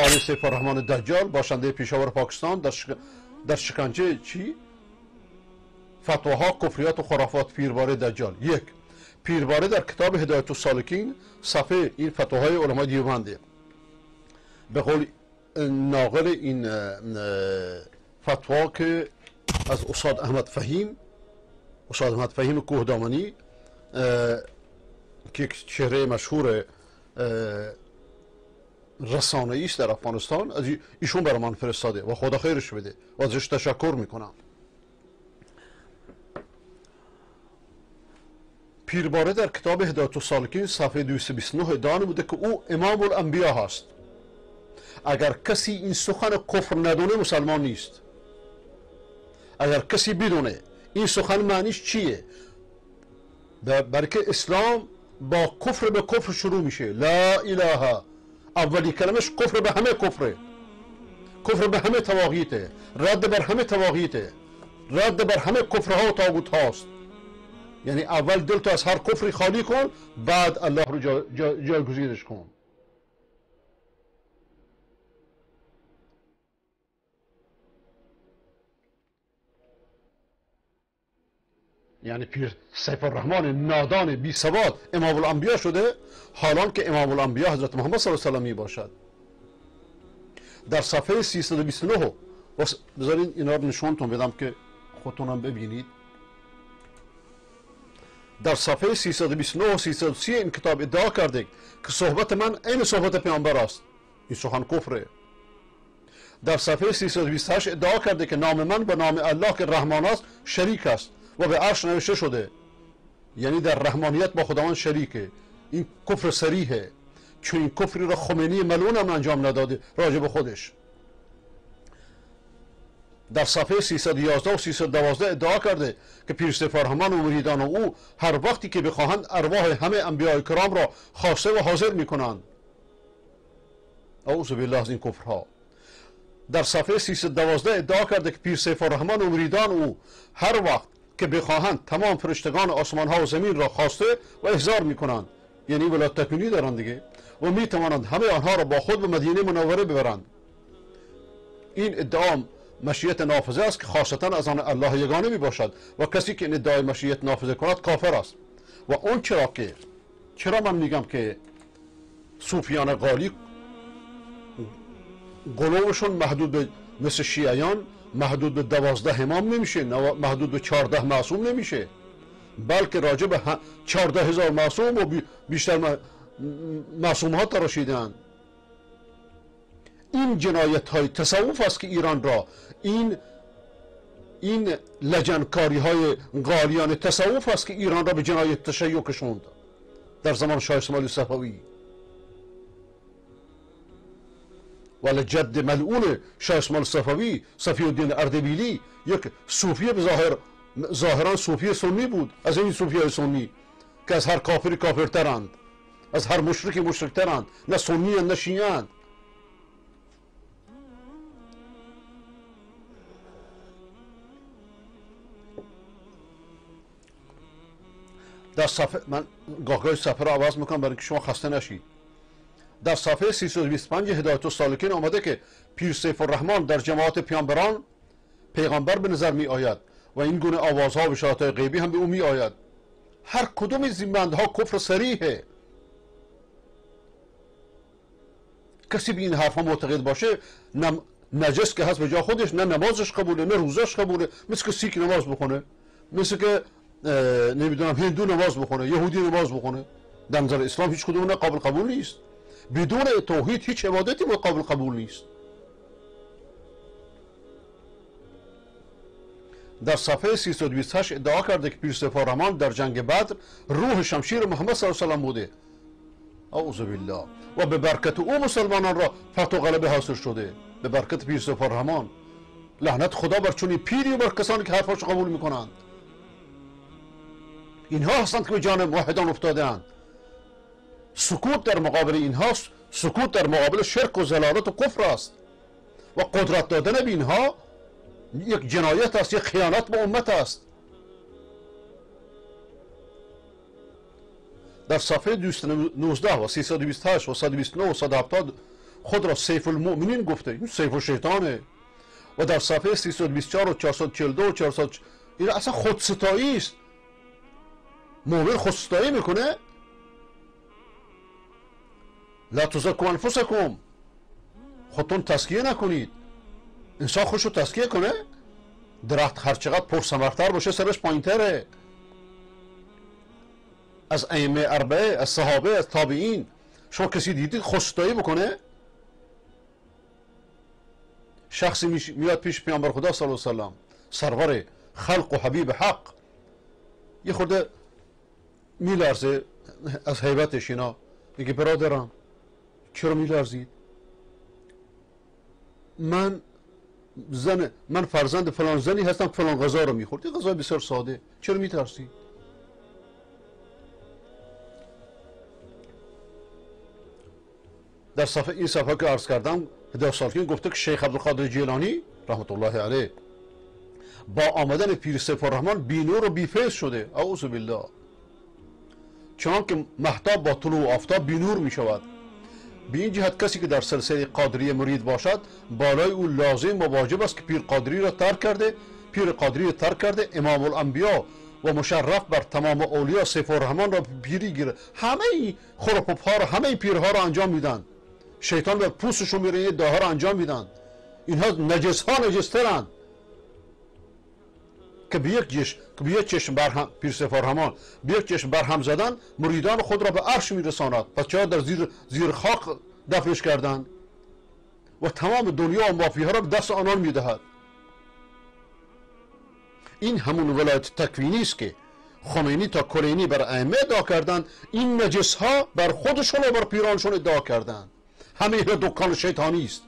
حالی سیف الرحمن دجال باشنده پیشاور پاکستان در شکنجه چی؟ فتواها، کفریات و خرافات پیرباره دجال. یک، پیرباره در کتاب هدایت السالکین صفحه این فتواهای علمای دیوبنده به قول ناقل این فتوا که از استاد احمد فهیم کوهدامنی که چهره مشهور رسانه‌ای است در افغانستان، از ایشون برای من فرستاده و خدا خیرش بده و ازش تشکر میکنم. پیرباره در کتاب هدایت السالکین صفحه 229 ادعا بوده که او امام الانبیا هست. اگر کسی این سخن کفر ندونه مسلمان نیست. اگر کسی بدونه این سخن معنیش چیه، برای که اسلام با کفر به کفر شروع میشه. لا اله، اولی کلمش کفر به همه کفره، کفر به همه تواغیته، رد بر همه تواغیته، رد بر همه کفرها و طاغوت هاست. یعنی اول دل تو از هر کفری خالی کن، بعد الله رو جایگزینش کن. یعنی پیر سیف الرحمن نادان بی سواد امام الانبیا شده، حالان که امام الانبیا حضرت محمد صلی الله علیه و آله می باشد. در صفحه 329 بذارین اینا رو نشونتون بدم که خودتونم ببینید. در صفحه 329 و 330 این کتاب ادعا کرده که صحبت من عین صحبت پیامبر است. این سخن کفره. در صفحه 328 ادعا کرده که نام من به نام الله که رحمان است شریک است و به عرش نوشته شده. یعنی در رحمانیت با خداوند شریکه. این کفر صریحه، چون این کفری را خمینی ملعون هم انجام نداده راجع به خودش. در صفحه 311 و 312 ادعا کرده که پیر سیف الرحمن و مریدان او هر وقتی که بخواهند ارواح همه انبیاء کرام را خواسته و حاضر میکنند. اعوذ بالله از این کفرها. در صفحه 312 ادعا کرده که پیر سیف الرحمن و مریدان او هر وقت که بخواهند تمام فرشتگان آسمان ها و زمین را خواسته و احضار میکنند. یعنی ولایت تکوینی دارند دیگه، و میتوانند همه آنها را با خود به مدینه منوره ببرند. این ادعا مشیت نافذه است که خاصتا از آن الله یگانه می باشد و کسی که این ادعای مشیت نافذه کند کافر است. و اون چرا من میگم که صوفیان قالی قلوبشون محدود به مثل شیعیان محدود به 12 امام نمیشه، محدود به 14 معصوم نمیشه، بلکه راجع به 14,000 معصوم و بیشتر معصوم ها تراشیدن. این جنایت های تصوف است که ایران را این لجنکاری های قالیان تصوف است که ایران را به جنایت تشیع کشوند در زمان شاه اسماعیل صفوی. ولی جد ملعون شاه اسماعیل صفوی صفی الدین اردبیلی یک صوفی به ظاهرا صوفی سنی بود، از این صوفی های سنی که از هر کافری کافرترند، از هر مشرکی مشرکترند، نه سنی نه شیعه. در صفحه من گاهی صفحه را عوض میکنم برای اینکه شما خسته نشید. در صفحه 325 هدایت السالکین آمده که پیر سیف الرحمن در جماعت پیغمبر به نظر می آید و این گونه آوازها و بشارت‌های غیبی هم به او می آید. هر کدوم از این بندها کفر صریحه. کسی به این حرفا معتقد باشه، نجس که هست به جا خودش، نه نمازش قبوله نه روزش قبوله. مثل که سیک نماز بخونه، مثل که نمیدونم هندو نماز بخونه، یهودی نماز بخونه. در نظر اسلام هیچ کدوم نه قابل قبول نیست. بدون توحید هیچ عبادتی قابل قبول نیست. در صفحه 328 ادعا کرده که پیر سیف الرحمن در جنگ بدر روح شمشیر محمد صلی الله علیه و آله بوده. اعوذ بالله. و به برکت او مسلمانان را فتح و غلبه حاصل شده، به برکت پیر سیف الرحمن. لعنت خدا بر چنین پیری و بر کسانی که حرفاش قبول میکنند. اینها هستند که به جان موحدان افتاده‌اند. سکوت در مقابل اینها سکوت در مقابل شرک و ضلالت و کفر است و قدرت دادن به اینها یک جنایت است، یک خیانت به امت است. در صفحه 219 و 328 و 129 و 170 خود را سیف المؤمنین گفته، این سیف الشیطانه. و در صفحه 324 و 442 و 400 این اصلا خودستایی است. مؤمن خودستایی میکنه. لا تزکوا انفسکم، خودتون تزکیه نکنید. انسان خودشو تزکیه کنه؟ درخت هر چقدر پرثمرتر باشه سرش پایینتره. از ائمه اربعه، از صحابه، از تابعین شما کسی دیدید خودستایی بکنه؟ شخصی میاد پیش پیامبر خدا صلی الله علیه و سلم، سرور خلق و حبیب حق، یه خورده میلرزه از هیبتش. اینا میگه برادرم چرا میلرزید؟ من فرزند فلان زنی هستم فلان غذا رو میخورد، یه غذا بسیار ساده، چرا میترسی؟ در صفحه این صفحه که عرض کردم 10 سال که گفته که شیخ عبدالقادر جیلانی رحمت الله علیه با آمدن پیر سیف الرحمن بی نور و بی فیض شده. اعوذ بالله. چون که مهتاب با طلوع آفتاب بی نور می شود. به این جهت کسی که در سلسله قادری مرید باشد بالای او لازم و واجب است که پیر قادری را ترک کرده امام الانبیا و مشرف بر تمام اولیاء سیف الرحمن را پیری گیره. همه این خرافات ها را همه این پیرها را انجام میدن. شیطان به پوستشون میره این داها را انجام میدن. اینها نجسترند که به یک چشم بر هم پیر سیف الرحمن به یک چشم بر هم زدن مریدان خود را به عرش میرساند. پس چرا در زیر خاک دفنش کردند و تمام دنیا و مافیها را به دست آنان میدهد. این همون ولایت تکوینی است که خمینی تا کلینی بر ائمه ادعا کردند. این نجس ها بر خودشون و بر پیرانشون ادعا کردند. همه اینها دکان شیطانی است.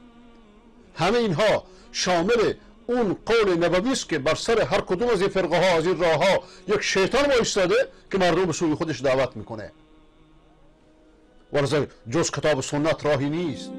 همه اینها شامل اون قول نبوی است که بر سر هر کدوم از این فرقه ها، از این راه ها یک شیطان وایستاده که مردم به سوی خودش دعوت میکنه. ولذا جز کتاب سنت راهی نیست.